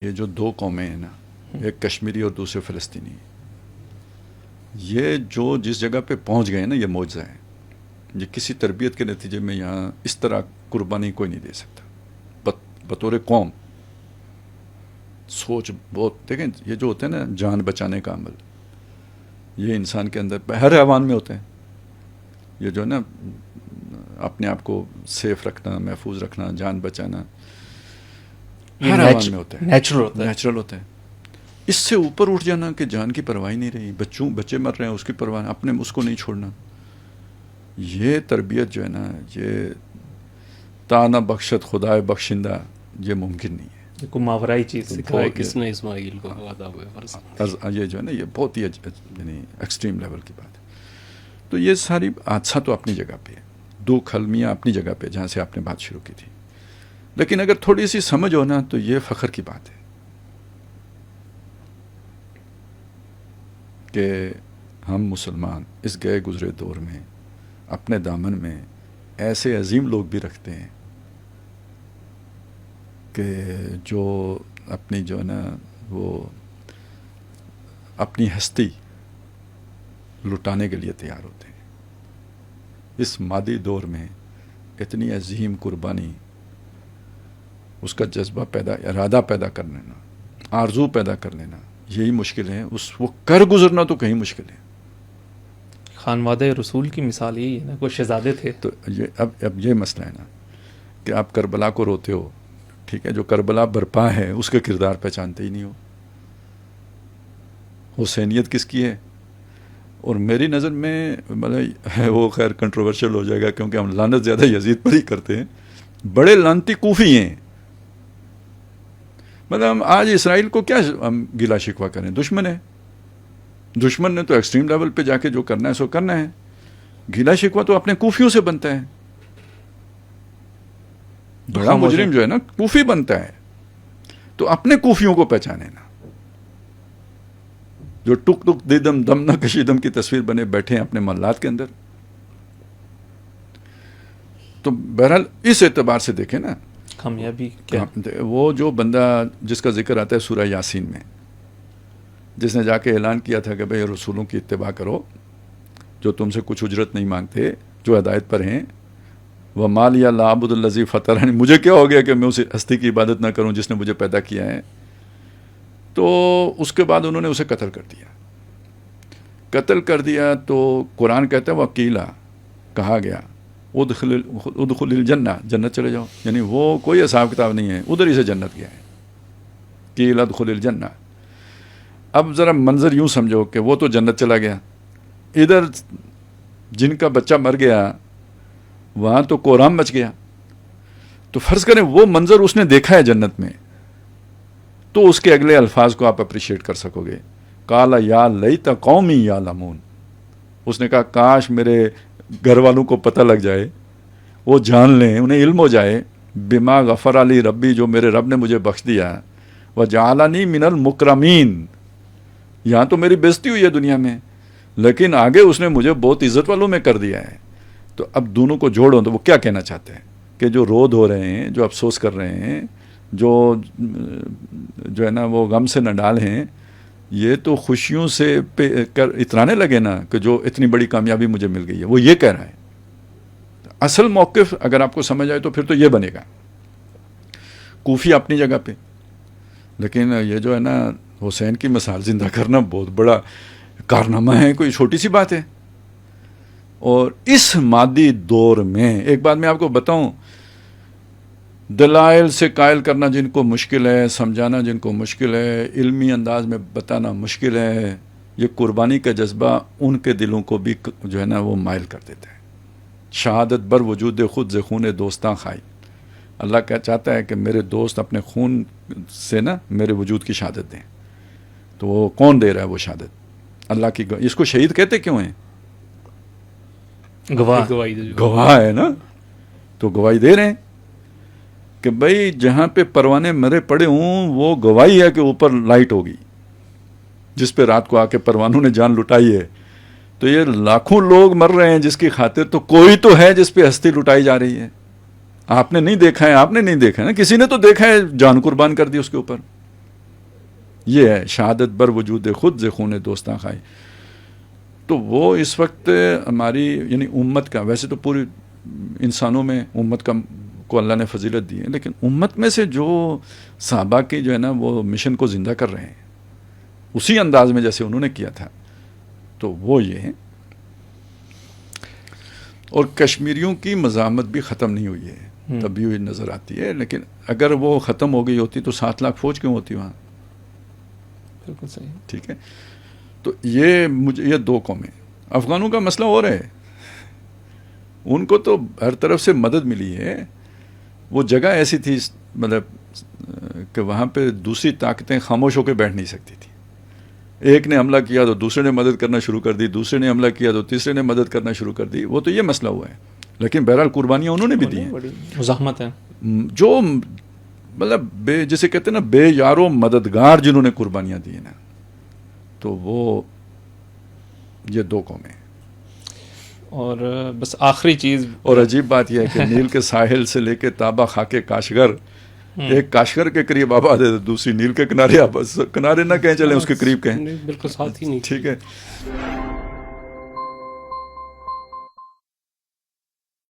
یہ جو دو قومیں ہیں نا، ایک کشمیری اور دوسرے فلسطینی، یہ جو جس جگہ پہ پہنچ گئے ہیں نا، یہ معجزہ ہے. یہ کسی تربیت کے نتیجے میں یہاں اس طرح قربانی کوئی نہیں دے سکتا. بطور قوم سوچ بہت، دیکھیں یہ جو ہوتے ہیں نا جان بچانے کا عمل، یہ انسان کے اندر ہر حیوان میں ہوتا ہے. یہ جو ہے نا اپنے آپ کو سیف رکھنا، محفوظ رکھنا، جان بچانا، ہر حیوان میں ہوتا ہے، نیچرل ہوتا ہے. اس سے اوپر اٹھ جانا کہ جان کی پرواہ نہیں رہی، بچے مر رہے ہیں اس کی پرواہ، اپنے اس کو نہیں چھوڑنا، یہ تربیت جو ہے نا، یہ تا نہ بخشت خدائے بخشندہ، یہ ممکن نہیں ہے. کوئی ماورائی چیز سکھائی کس نے اسماعیل کو آداب فرض، یہ جو ہے نا یہ بہت ہی یعنی ایکسٹریم لیول کی بات ہے. تو یہ ساری حادثہ تو اپنی جگہ پہ ہے، دو خلمیاں اپنی جگہ پہ جہاں سے آپ نے بات شروع کی تھی. لیکن اگر تھوڑی سی سمجھ ہو نا تو یہ فخر کی بات ہے کہ ہم مسلمان اس گئے گزرے دور میں اپنے دامن میں ایسے عظیم لوگ بھی رکھتے ہیں کہ جو اپنی جو ہے نا وہ اپنی ہستی لٹانے کے لیے تیار ہوتے ہیں. اس مادی دور میں اتنی عظیم قربانی، اس کا جذبہ پیدا، ارادہ پیدا کر لینا، آرزو پیدا کر لینا، یہی مشکل ہے. اس وہ کر گزرنا تو کہیں مشکل ہے. خانوادہ رسول کی مثال یہی ہے نا، کوئی شہزادے تھے. تو یہ اب یہ مسئلہ ہے نا کہ آپ کربلا کو روتے ہو، ٹھیک ہے، جو کربلا برپا ہے اس کے کردار پہچانتے ہی نہیں ہو. حسینیت کس کی ہے؟ اور میری نظر میں مطلب وہ خیر کنٹروورشل ہو جائے گا کیونکہ ہم لعنت زیادہ یزید پر ہی کرتے ہیں. بڑے لعنتی کوفی ہیں. مطلب ہم آج اسرائیل کو کیا ہم گلا شکوہ کریں؟ دشمن ہے. دشمن نے تو ایکسٹریم لیول پہ جا کے جو کرنا ہے سو کرنا ہے. گلا شکوہ تو اپنے کوفیوں سے بنتا ہے. بڑا مجرم جو ہے نا کوفی بنتا ہے. تو اپنے کوفیوں کو پہچانے نا، جو ٹک ٹک دیدم دم نہ کشیدم کی تصویر بنے بیٹھے ہیں اپنے محلات کے اندر. تو بہرحال اس اعتبار سے دیکھیں نا کامیابی کیا، وہ جو بندہ جس کا ذکر آتا ہے سورہ یاسین میں، جس نے جا کے اعلان کیا تھا کہ بھئی رسولوں کی اتباع کرو جو تم سے کچھ اجرت نہیں مانگتے، جو ہدایت پر ہیں. وَمَا لِيَ لَا أَعْبُدُ الَّذِي فَطَرَنِي، مجھے کیا ہو گیا کہ میں اس ہستی کی عبادت نہ کروں جس نے مجھے پیدا کیا ہے. تو اس کے بعد انہوں نے اسے قتل کر دیا. تو قرآن کہتا ہے وَقِيلَ، کہا گیا ادخل الجنہ، جنت چلے جاؤ. یعنی وہ کوئی حساب کتاب نہیں ہے، ادھر ہی سے جنت گیا ہے. قیل ادخل الجنہ. اب ذرا منظر یوں سمجھو کہ وہ تو جنت چلا گیا، ادھر جن کا بچہ مر گیا وہاں تو کوہرام مچ گیا. تو فرض کریں وہ منظر اس نے دیکھا ہے جنت میں، تو اس کے اگلے الفاظ کو آپ اپریشیٹ کر سکو گے. قال یا لیت قومی یعلمون، اس نے کہا کاش میرے گھر والوں کو پتہ لگ جائے، وہ جان لیں، انہیں علم ہو جائے، بما غفر علی ربی، جو میرے رب نے مجھے بخش دیا، وجعلنی من المکرمین. یہاں تو میری بےزتی ہوئی ہے دنیا میں، لیکن آگے اس نے مجھے بہت عزت والوں میں کر دیا ہے. تو اب دونوں کو جوڑو تو وہ کیا کہنا چاہتے ہیں کہ جو رو دھو رہے ہیں، جو افسوس کر رہے ہیں، جو ہے نا وہ غم سے نڈال ہیں، یہ تو خوشیوں سے اترانے لگے نا کہ جو اتنی بڑی کامیابی مجھے مل گئی ہے. وہ یہ کہہ رہا ہے. اصل موقف اگر آپ کو سمجھ آئے تو پھر تو یہ بنے گا. کوفی اپنی جگہ پہ، لیکن یہ جو ہے نا حسین کی مثال زندہ کرنا بہت بڑا کارنامہ ہے، کوئی چھوٹی سی بات ہے. اور اس مادی دور میں ایک بات میں آپ کو بتاؤں، دلائل سے قائل کرنا جن کو مشکل ہے، سمجھانا جن کو مشکل ہے، علمی انداز میں بتانا مشکل ہے، یہ قربانی کا جذبہ ان کے دلوں کو بھی جو ہے نا وہ مائل کر دیتا ہے. شہادت بر وجود خود ز خون دوستاں خائی. اللہ کیا چاہتا ہے کہ میرے دوست اپنے خون سے نا میرے وجود کی شہادت دیں. تو وہ کون دے رہا ہے وہ شہادت؟ اللہ کی. اس کو شہید کہتے کیوں ہیں؟ گواہ ہے نا. تو گواہی دے رہے ہیں کہ بھائی جہاں پہ پروانے مرے پڑے ہوں وہ گواہی ہے کہ اوپر لائٹ ہوگی، جس پہ رات کو آ کے پروانوں نے جان لٹائی ہے. تو یہ لاکھوں لوگ مر رہے ہیں جس کی خاطر، تو کوئی تو ہے جس پہ ہستی لٹائی جا رہی ہے. آپ نے نہیں دیکھا ہے، آپ نے نہیں دیکھا ہے نا، کسی نے تو دیکھا ہے، جان قربان کر دی اس کے اوپر. یہ ہے شہادت بر وجود خود ز خون دوستاں خائی. تو وہ اس وقت ہماری یعنی امت کا، ویسے تو پوری انسانوں میں امت کا کو اللہ نے فضیلت دی ہے، لیکن امت میں سے جو صحابہ کی جو ہے نا وہ مشن کو زندہ کر رہے ہیں اسی انداز میں جیسے انہوں نے کیا تھا، تو وہ یہ ہے. اور کشمیریوں کی مزاحمت بھی ختم نہیں ہوئی ہے، تب بھی نظر آتی ہے، لیکن اگر وہ ختم ہو گئی ہوتی تو 7 لاکھ فوج کیوں ہوتی وہاں؟ بالکل صحیح. ٹھیک ہے. تو یہ 2 قومیں. افغانوں کا مسئلہ اور ہے، ان کو تو ہر طرف سے مدد ملی ہے. وہ جگہ ایسی تھی مطلب کہ وہاں پہ دوسری طاقتیں خاموش ہو کے بیٹھ نہیں سکتی تھی. ایک نے حملہ کیا تو دوسرے نے مدد کرنا شروع کر دی، دوسرے نے حملہ کیا تو تیسرے نے مدد کرنا شروع کر دی. وہ تو یہ مسئلہ ہوا ہے، لیکن بہرحال قربانیاں انہوں نے بھی دی ہیں. بڑی مزاحمت ہے جو مطلب جسے کہتے ہیں نا بے یارو مددگار جنہوں نے قربانیاں دی ہیں نا، تو وہ یہ 2 قومیں. اور بس آخری چیز، اور عجیب بات یہ ہے کہ نیل کے ساحل سے لے کے تابا خاکے کاشگر، ایک کاشگر کے قریب آباد ہے، دوسری نیل کے کنارے آباد. کنارے نہ کہیں چلیں، اس کے قریب کہیں، بالکل ساتھ ہی نہیں. ٹھیک ہے.